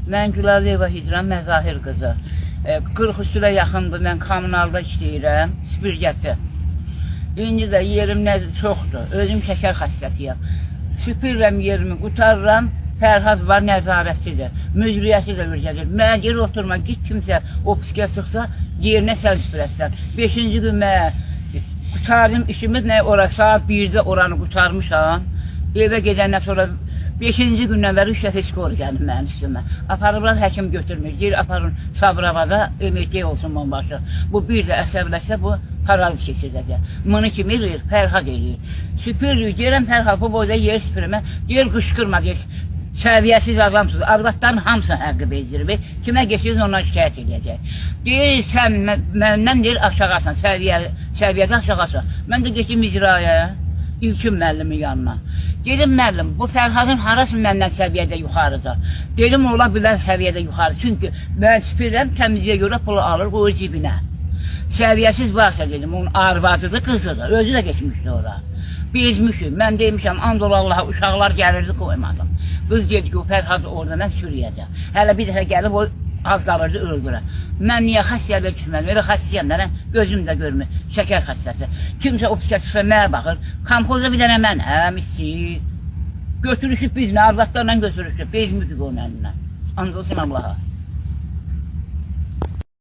Mən Gülalıyeva Hicran Məzahir qızı. 40 üstülə yaxındır, mən kommunalda işləyirəm, süpürgəsi. İndi də yerim çoxdur, özüm şəkər xəstəsiyəm. Süpürürəm yerimi, qutarıram, Fərhad var, nəzarətçidir, müdiriyyəti də ürgədir. Mənə geri oturma, git kimsə o psikə sıxsa, yerinə sən süpürəsən. 5-ci gün mən qutardım işimi, ora saat 1-də oranı qutarmışam. Evə gedəndən sonra 5-ci gündən bəri 3 dəfə skor gəldim mənim üstümə. Aparıblar, həkim götürmür, geri aparın Sabravada, emekliyə olsun onbaşı. Bu bir də əsəbləşsə, bu paraliz keçirdəcək. Bunu kim eləyir? Fərhad eləyir. Süpürür, gələm Fərhad, bu boyda yer süpürmə, yer qışqırma, səviyyəsiz adamsız, arvadların hamısını həqqı bezdirir. Kimə geçirsiniz, ondan şikayət edəcək. Deyir, sən məndən deyir, aşağısan, səviyyədə aşağısan. Mən də geçim icraya, İlkin müəllimin yanına. Dedim, müəllim, bu Fərhadın harası məndən səviyyədə yuxarıdır? Dedim, ola bilər səviyyədə yuxarı. Çünki mən süpürəm, təmizliyə görə pulu alır, qoyur cibinə. Səviyyəsiz varsa dedim, onun arvadıdır, qızıdır, özü də geçmişdi ora. Bezmişim, mən demişəm, andol Allaha, uşaqlar gəlirdi, qoymadım. Qız dedi ki, o Fərhad orada mən sürüyəcəm. Hələ bir dəfə gəlib, o az qalırdı, öldürəm. Mən niyə xəstəyə düşmədim, elə xəstəyəm də, gözüm də görmür, şəkər xəstəsi. Kimsə o psikəsi mənə baxır, kamxozda bir dənə mən, istəyir. Götürüşüb bizlə, arvadlarla götürüşüb, bezmişik onun əlindən. Andolsun Allaha.